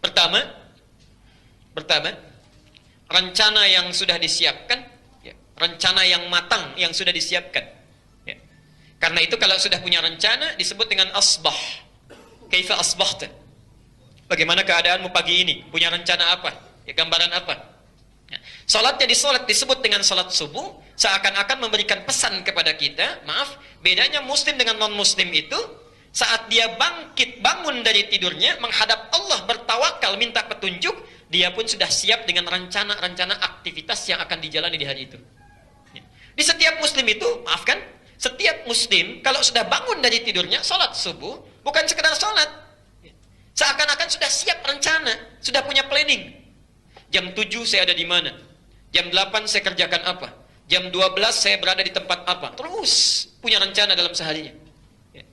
Pertama, rencana yang sudah disiapkan, ya, rencana yang matang yang sudah disiapkan. Ya. Karena itu kalau sudah punya rencana disebut dengan asbah. Kaifa asbahta? Bagaimana keadaanmu pagi ini? Punya rencana apa? Ya, gambaran apa? Ya. Salatnya disebut dengan salat subuh, seakan-akan memberikan pesan kepada kita. Maaf, bedanya Muslim dengan non-Muslim itu, saat dia bangun dari tidurnya, menghadap Allah, bertawakal, minta petunjuk, dia pun sudah siap dengan rencana-rencana aktivitas yang akan dijalani di hari itu. Di setiap Muslim itu, maafkan, Setiap muslim kalau sudah bangun dari tidurnya, sholat subuh, bukan sekedar sholat. Seakan-akan sudah siap rencana, sudah punya planning. Jam 7 saya ada di mana? Jam 8 saya kerjakan apa? Jam 12 saya berada di tempat apa? Terus punya rencana dalam seharinya. Ya.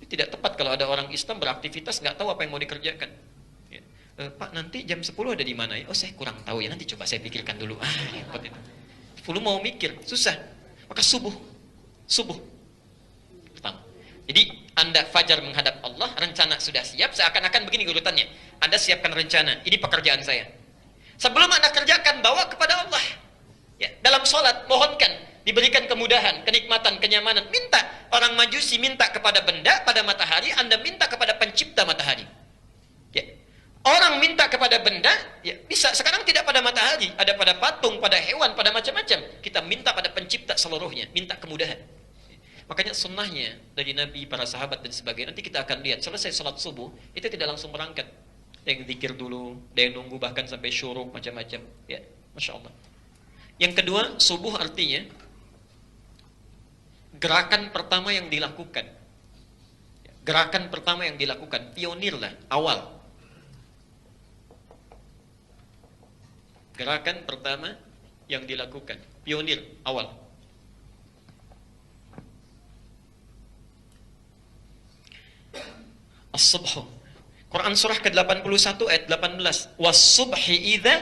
Tidak tepat kalau ada orang Islam beraktivitas nggak tahu apa yang mau dikerjakan. Ya. Pak, nanti jam 10 ada di mana ya? Oh, saya kurang tahu ya, nanti coba saya pikirkan dulu. Repot itu. 10 mau mikir, susah. Maka subuh pertama. Jadi Anda fajar menghadap Allah, rencana sudah siap, seakan-akan begini urutannya. Anda siapkan rencana, ini pekerjaan saya. Sebelum Anda kerjakan, bawa kepada Allah. Ya, dalam sholat, mohonkan, diberikan kemudahan, kenikmatan, kenyamanan. Minta, orang Majusi minta kepada benda, pada matahari, Anda minta kepada pencipta matahari. Ya. Orang minta kepada benda, ya bisa. Sekarang tidak pada matahari, ada pada patung, pada hewan, pada macam-macam. Kita minta pada pencipta seluruhnya, minta kemudahan. Makanya sunnahnya dari Nabi, para sahabat dan sebagainya. Nanti kita akan lihat, selesai sholat subuh, itu tidak langsung berangkat. Ada yang zikir dulu, ada yang nunggu bahkan sampai syuruk, macam-macam. Ya, Masya Allah. Yang kedua, subuh artinya gerakan pertama yang dilakukan. Gerakan pertama yang dilakukan, pionir lah, awal. Gerakan pertama yang dilakukan, pionir, awal. As-subhu. Quran surah ke-81 ayat 18. Was-subhi idza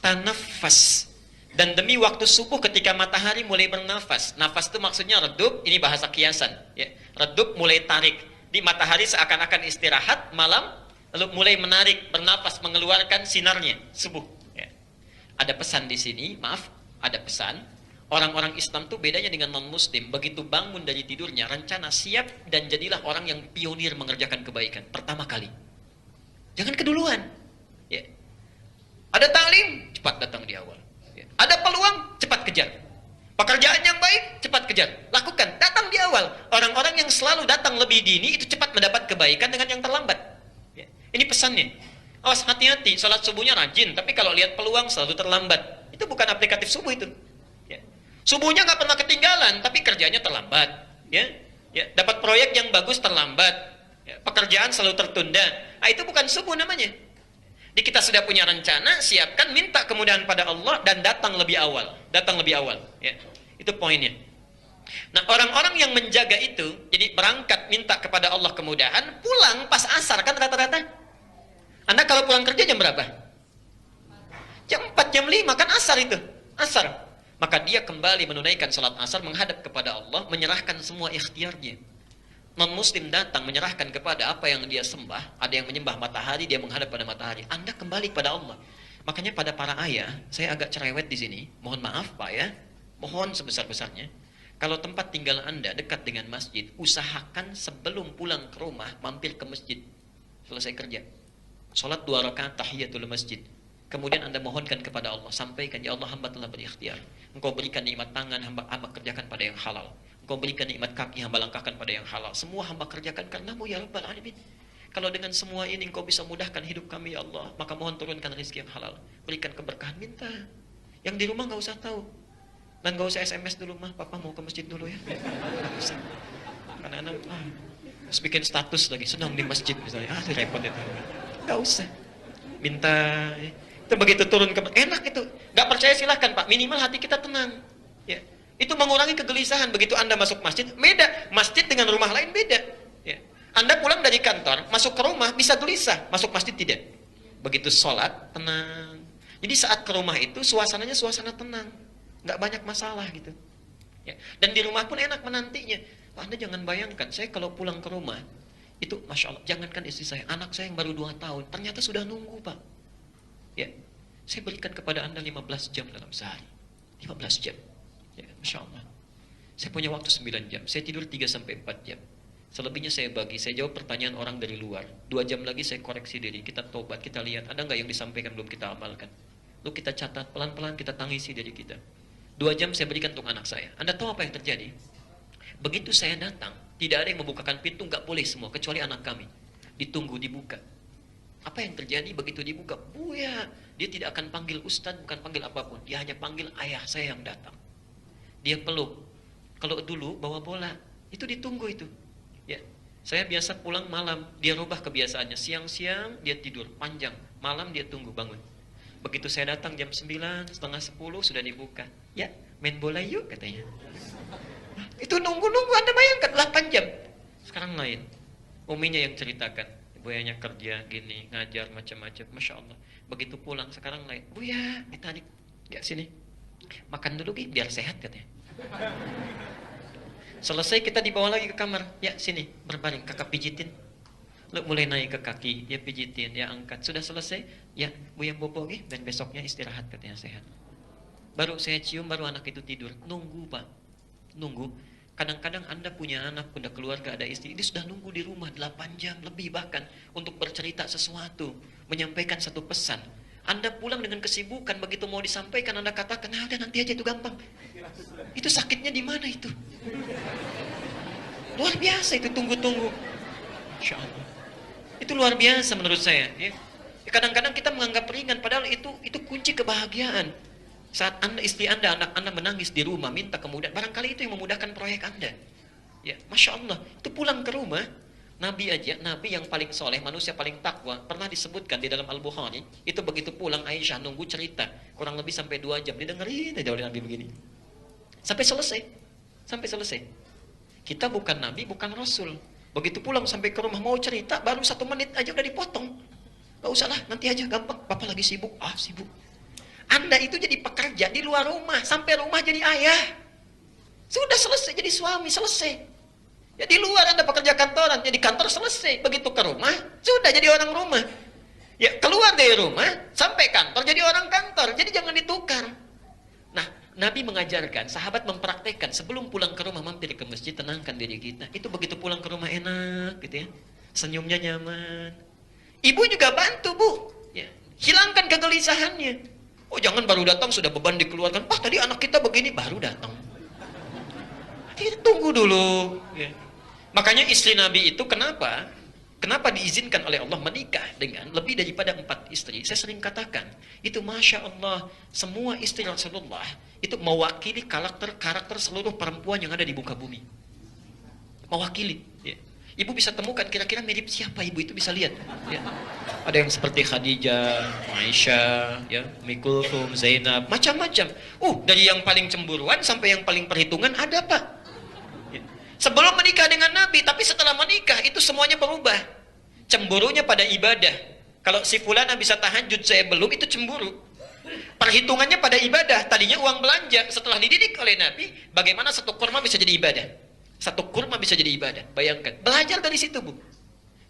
tanaffas. Dan demi waktu subuh ketika matahari mulai bernafas. Nafas itu maksudnya redup, ini bahasa kiasan, ya. Redup mulai tarik. Di matahari seakan-akan istirahat malam, lalu mulai menarik, bernafas, mengeluarkan sinarnya, subuh, ya. Ada pesan di sini, maaf, ada pesan. Orang-orang Islam tuh bedanya dengan non-muslim. Begitu bangun dari tidurnya, rencana siap dan jadilah orang yang pionir mengerjakan kebaikan pertama kali. Jangan keduluan. Ya. Ada taklim, cepat datang di awal. Ya. Ada peluang, cepat kejar. Pekerjaan yang baik, cepat kejar. Lakukan, datang di awal. Orang-orang yang selalu datang lebih dini itu cepat mendapat kebaikan dengan yang terlambat. Ya. Ini pesannya. Awas, hati-hati, sholat subuhnya rajin, tapi kalau lihat peluang selalu terlambat. Itu bukan aplikatif subuh itu. Subuhnya nggak pernah ketinggalan, tapi kerjanya terlambat. Ya, dapat proyek yang bagus terlambat. Ya, pekerjaan selalu tertunda. Nah, itu bukan subuh namanya. Di kita sudah punya rencana, siapkan, minta kemudahan pada Allah dan datang lebih awal. Datang lebih awal. Ya, itu poinnya. Nah, orang-orang yang menjaga itu, jadi berangkat minta kepada Allah kemudahan, pulang pas asar kan rata-rata. Anda kalau pulang kerja jam berapa? Jam 4, jam 5 kan asar itu. Asar. Maka dia kembali menunaikan salat asar, menghadap kepada Allah, menyerahkan semua ikhtiarnya. Non-muslim datang menyerahkan kepada apa yang dia sembah. Ada yang menyembah matahari, dia menghadap pada matahari. Anda kembali kepada Allah. Makanya pada para ayah, saya agak cerewet di sini. Mohon maaf Pak ya, mohon sebesar-besarnya. Kalau tempat tinggal Anda dekat dengan masjid, usahakan sebelum pulang ke rumah mampir ke masjid. Selesai kerja, salat 2 rakaat tahiyatul masjid. Kemudian Anda mohonkan kepada Allah, sampaikan, ya Allah, hamba telah berikhtiar. Engkau berikan nikmat tangan, hamba kerjakan pada yang halal. Engkau berikan nikmat kaki, hamba langkahkan pada yang halal. Semua hamba kerjakan karenamu ya Rabbal Alamin. Kalau dengan semua ini engkau bisa mudahkan hidup kami ya Allah, maka mohon turunkan rezeki yang halal. Berikan keberkahan, minta. Yang di rumah nggak usah tahu. Dan nggak usah SMS dulu, mah papa mau ke masjid dulu ya. Karena anak harus bikin status lagi, sedang di masjid misalnya. Repot itu. Nggak usah. Minta. Itu begitu turun ke enak itu. Nggak percaya silahkan Pak, minimal hati kita tenang. Ya. Itu mengurangi kegelisahan. Begitu Anda masuk masjid, beda. Masjid dengan rumah lain beda. Ya. Anda pulang dari kantor, masuk ke rumah bisa gelisah, masuk masjid tidak. Begitu sholat, tenang. Jadi saat ke rumah itu suasananya suasana tenang, nggak banyak masalah gitu. Ya. Dan di rumah pun enak menantinya. Pak, Anda jangan bayangkan, saya kalau pulang ke rumah itu, masya Allah, jangankan istri saya, anak saya yang baru 2 tahun, ternyata sudah nunggu Pak. Ya, saya berikan kepada Anda 15 jam dalam sehari. 15 jam. Ya, Masya Allah. Saya punya waktu 9 jam. Saya tidur 3-4 jam. Selebihnya saya bagi. Saya jawab pertanyaan orang dari luar. 2 jam lagi saya koreksi diri. Kita tobat, kita lihat. Ada nggak yang disampaikan belum kita amalkan? Lalu kita catat, pelan-pelan kita tangisi diri kita. 2 jam saya berikan untuk anak saya. Anda tahu apa yang terjadi? Begitu saya datang, tidak ada yang membukakan pintu, nggak boleh semua, kecuali anak kami. Ditunggu, dibuka. Apa yang terjadi begitu dibuka? Buya, dia tidak akan panggil ustadz, bukan panggil apapun. Dia hanya panggil ayah saya yang datang. Dia peluk. Kalau dulu bawa bola, itu ditunggu itu. Ya. Saya biasa pulang malam, dia rubah kebiasaannya. Siang-siang dia tidur panjang, malam dia tunggu bangun. Begitu saya datang jam 9, setengah 10 sudah dibuka. Ya, main bola yuk katanya. Itu nunggu-nunggu, Anda bayangkan 8 jam. Sekarang lain. Uminya yang ceritakan. Buyanya kerja gini, ngajar macam-macam. Masya Allah. Begitu pulang sekarang lain. Buya, ditarik. Ya sini. Makan dulu Gi, biar sehat katanya. Selesai kita dibawa lagi ke kamar. Ya sini, berbaring, kakak pijitin. Lu mulai naik ke kaki, ya pijitin, ya angkat. Sudah selesai, ya Buya bobo Gi, dan besoknya istirahat katanya sehat. Baru saya cium, baru anak itu tidur. Nunggu Pak, nunggu. Kadang-kadang Anda punya anak, punya keluarga, ada istri, dia sudah nunggu di rumah 8 jam lebih bahkan untuk bercerita sesuatu, menyampaikan satu pesan. Anda pulang dengan kesibukan, begitu mau disampaikan Anda katakan, nah udah nanti aja itu gampang. Itu sakitnya di mana itu? Luar biasa itu tunggu-tunggu. Insya Allah. Itu luar biasa menurut saya. Ya. Kadang-kadang kita menganggap ringan, padahal itu kunci kebahagiaan. Saat Anda, istri Anda, anak Anda menangis di rumah, minta kemudahan, barangkali itu yang memudahkan proyek Anda. Ya, Masya Allah, itu pulang ke rumah, Nabi aja, Nabi yang paling soleh, manusia paling takwa, pernah disebutkan di dalam Al-Bukhari, itu begitu pulang Aisyah nunggu cerita, kurang lebih sampai 2 jam, didengerin aja oleh Nabi begini. Sampai selesai. Kita bukan Nabi, bukan Rasul. Begitu pulang sampai ke rumah mau cerita, baru 1 menit aja udah dipotong. Gak usah lah, nanti aja gampang, Bapak lagi sibuk, sibuk. Anda itu jadi pekerja di luar rumah, sampai rumah jadi ayah. Sudah selesai jadi suami, selesai. Ya di luar Anda pekerja kantoran, jadi kantor selesai. Begitu ke rumah, sudah jadi orang rumah. Ya keluar dari rumah, sampai kantor jadi orang kantor. Jadi jangan ditukar. Nah, Nabi mengajarkan, sahabat mempraktekkan, sebelum pulang ke rumah mampir ke masjid, tenangkan diri kita. Itu begitu pulang ke rumah enak gitu ya. Senyumnya nyaman. Ibu juga bantu, Bu. Ya, hilangkan kegelisahannya. Oh jangan baru datang sudah beban dikeluarkan. Pak tadi anak kita begini, baru datang. Kita tunggu dulu. Ya. Makanya istri Nabi itu kenapa diizinkan oleh Allah menikah dengan lebih daripada 4 istri? Saya sering katakan, itu Masya Allah, semua istri Rasulullah itu mewakili karakter seluruh perempuan yang ada di muka bumi. Mewakili. Ya. Ibu bisa temukan kira-kira mirip siapa, ibu itu bisa lihat. Ya. Ada yang seperti Khadijah, Aisyah, ya, Ummi Kulthum, Zainab, macam-macam. Dari yang paling cemburuan sampai yang paling perhitungan ada Pak. Ya. Sebelum menikah dengan Nabi, tapi setelah menikah itu semuanya berubah. Cemburunya pada ibadah. Kalau si fulana bisa tahajud, saya belum, itu cemburu. Perhitungannya pada ibadah. Tadinya uang belanja, setelah dididik oleh Nabi, bagaimana 1 kurma bisa jadi ibadah. 1 kurma bisa jadi ibadah. Bayangkan, belajar dari situ Bu.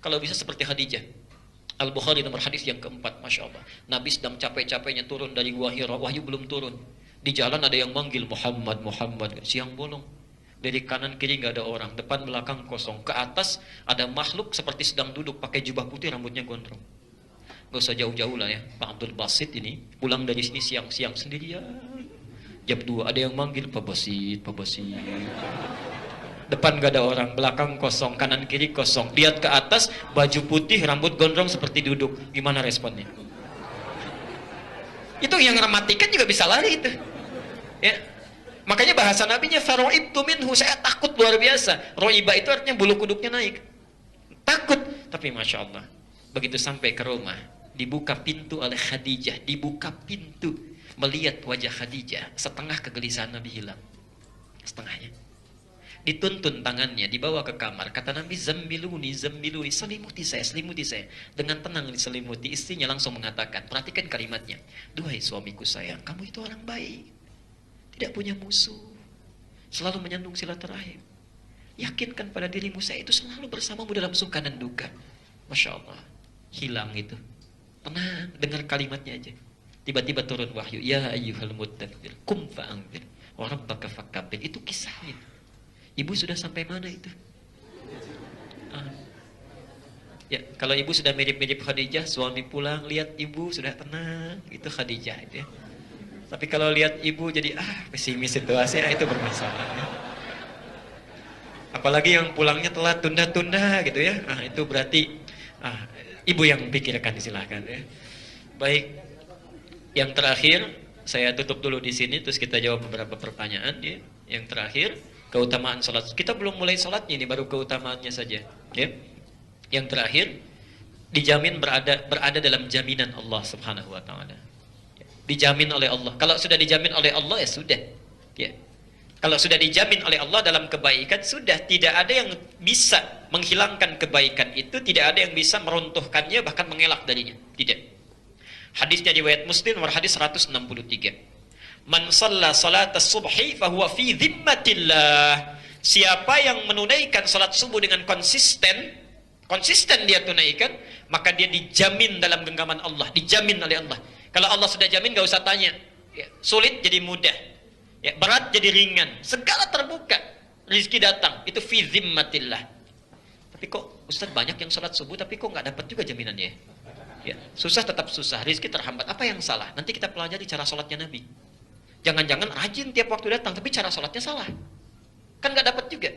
Kalau bisa seperti Khadijah. Al-Bukhari nomor hadis yang keempat, Masya Allah. Nabi sedang capek-capeknya turun dari Gua Hira, wahyu belum turun. Di jalan ada yang manggil Muhammad, Muhammad. Siang bolong. Dari kanan kiri nggak ada orang, depan belakang kosong. Ke atas ada makhluk seperti sedang duduk, pakai jubah putih, rambutnya gondrong. Gak usah jauh-jauh lah ya. Pak Abdul Basit ini pulang dari sini siang-siang sendirian. Jam 2 ada yang manggil Pak Basit, Pak Basit. Depan gak ada orang, belakang kosong, kanan kiri kosong. Lihat ke atas, baju putih, rambut gondrong seperti duduk. Gimana responnya? Itu yang ramatikan juga bisa lari itu. Ya. Makanya bahasa nabinya faro'ibtu minhu, saya takut luar biasa. Ro'iba itu artinya bulu kuduknya naik. Takut, tapi Masya Allah. Begitu sampai ke rumah, dibuka pintu oleh Khadijah, dibuka pintu. Melihat wajah Khadijah, setengah kegelisahan Nabi hilang. Setengahnya. Dituntun tangannya, dibawa ke kamar. Kata Nabi, zammiluni, selimuti saya. Dengan tenang diselimuti. Istrinya langsung mengatakan, perhatikan kalimatnya, duhai suamiku sayang, kamu itu orang baik, tidak punya musuh, selalu menyandung silaturahim. Yakinkan pada dirimu, saya itu selalu bersamamu dalam suka dan duka. Masya Allah, hilang itu. Tenang, dengar kalimatnya aja. Tiba-tiba turun wahyu, ya ayyuhal muddadzir, kum fa'anzir, wa rabbaka fakabbir. Itu kisahnya. Ibu sudah sampai mana itu? Ya, kalau ibu sudah mirip-mirip Khadijah, suami pulang lihat ibu sudah tenang, itu Khadijah itu ya. Tapi kalau lihat ibu jadi pesimis situasinya, itu bermasalah. Ya. Apalagi yang pulangnya telat, tunda-tunda gitu ya. Itu berarti ibu yang pikirkan, silahkan ya. Baik, yang terakhir saya tutup dulu di sini, terus kita jawab beberapa pertanyaan ya. Yang terakhir, keutamaan salat. Kita belum mulai salatnya ini, baru keutamaannya saja. Ya. Yang terakhir, dijamin berada dalam jaminan Allah Subhanahu wa taala. Dijamin oleh Allah. Kalau sudah dijamin oleh Allah ya sudah. Ya. Kalau sudah dijamin oleh Allah dalam kebaikan, sudah tidak ada yang bisa menghilangkan kebaikan itu, tidak ada yang bisa meruntuhkannya bahkan mengelak darinya. Tidak. Hadisnya riwayat Muslim nomor hadis 163. Man shalla salatas subhi fahuwa fi dhimmatillah. Siapa yang menunaikan salat subuh dengan konsisten dia tunaikan, maka dia dijamin dalam genggaman Allah, dijamin oleh Allah. Kalau Allah sudah jamin, gak usah tanya. Ya, sulit jadi mudah, ya, berat jadi ringan, segala terbuka, rezeki datang. Itu fi zimmatillah. Tapi kok Ustaz banyak yang sholat subuh tapi kok nggak dapat juga jaminannya? Ya, susah tetap susah, rezeki terhambat. Apa yang salah? Nanti kita pelajari cara sholatnya Nabi. Jangan-jangan rajin tiap waktu datang tapi cara sholatnya salah, kan nggak dapat juga.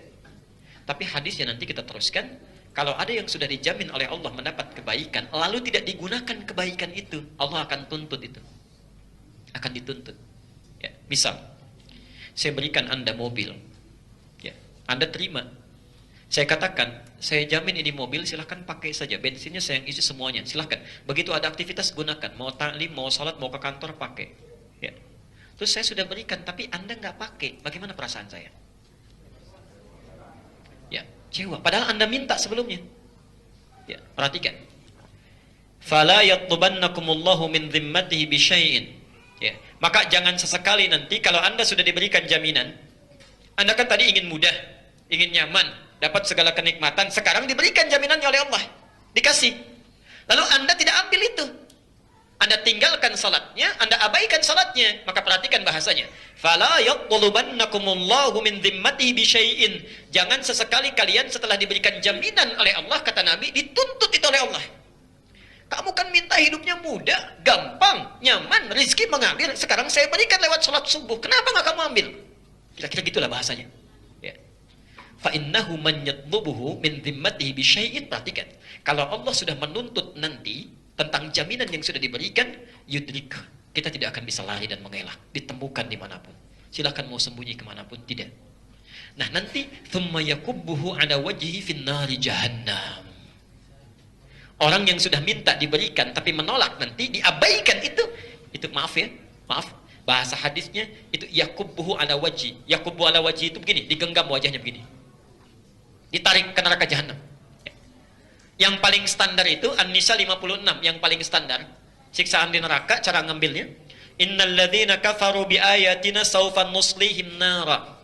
Tapi hadisnya nanti kita teruskan. Kalau ada yang sudah dijamin oleh Allah mendapat kebaikan, lalu tidak digunakan kebaikan itu, Allah akan tuntut itu. Akan dituntut. Ya, misal, saya berikan Anda mobil. Ya, Anda terima. Saya katakan, saya jamin ini mobil, silahkan pakai saja. Bensinnya saya yang isi semuanya, silahkan. Begitu ada aktivitas, gunakan. Mau ta'lim, mau salat, mau ke kantor, pakai. Ya. Terus saya sudah berikan, tapi Anda nggak pakai. Bagaimana perasaan saya? Ya, kecewa. Padahal Anda minta sebelumnya. Ya, perhatikan. Fala yatlubannakumullahu min dhimmatihi bisyai'in. Ya, maka jangan sesekali nanti kalau Anda sudah diberikan jaminan, Anda kan tadi ingin mudah, ingin nyaman, dapat segala kenikmatan, sekarang diberikan jaminannya oleh Allah, dikasih. Lalu Anda tidak ambil itu. Anda tinggalkan salatnya, Anda abaikan salatnya, maka perhatikan bahasanya. Fala yatlubannakumullahu min dhimmatihi bisyai'in. Jangan sesekali kalian setelah diberikan jaminan oleh Allah, kata Nabi, dituntut itu oleh Allah. Kamu kan minta hidupnya mudah, gampang, nyaman, rezeki mengalir. Sekarang saya berikan lewat salat subuh. Kenapa nggak kamu ambil? Kira-kira gitulah bahasanya. Ya. Fa innahu man yatlubuhu min dhimmatihi bisyai'in. Perhatikan. Kalau Allah sudah menuntut nanti tentang jaminan yang sudah diberikan, yudrik, kita tidak akan bisa lari dan mengelak, ditemukan dimanapun. Silahkan mau sembunyi kemanapun, tidak. Nah nanti, thumma yakubbuhu ala wajhi fin nari jahannam. Orang yang sudah minta diberikan tapi menolak nanti diabaikan itu maaf ya, maaf. Bahasa hadisnya itu yakubbuhu ala wajhi. Yakubbu ala wajhi itu begini, digenggam wajahnya begini. Ditarik ke neraka jahannam. Yang paling standar itu An-Nisa 56, yang paling standar. Siksaan di neraka, cara ngambilnya. Innal ladzina kafaru bi ayatina sawfa nuslihim nara.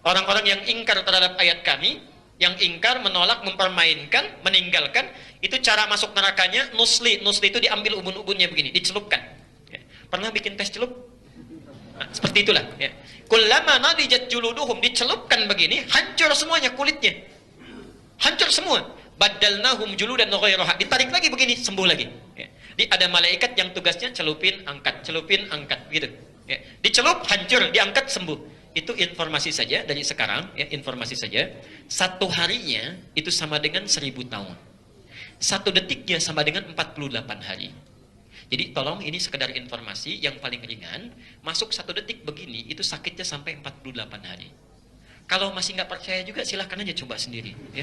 Orang-orang yang ingkar terhadap ayat kami, yang ingkar, menolak, mempermainkan, meninggalkan, itu cara masuk nerakanya nusli. Nusli itu diambil ubun-ubunnya begini, dicelupkan. Ya. Pernah bikin tes celup? Nah, seperti itulah. Ya. Kullama nadijat juluduhum, dicelupkan begini, hancur semuanya kulitnya. Hancur semua. Badalnahum juludan ghairaha, ditarik lagi begini, sembuh lagi. Ya. Ada malaikat yang tugasnya celupin, angkat, gitu. Ya. Dicelup, hancur, diangkat, sembuh. Itu informasi saja dari sekarang, ya, informasi saja. Satu harinya itu sama dengan 1000 tahun. Satu detiknya sama dengan 48 hari. Jadi tolong ini sekedar informasi yang paling ringan. Masuk 1 detik begini, itu sakitnya sampai 48 hari. Kalau masih nggak percaya juga silahkan aja coba sendiri. Ya.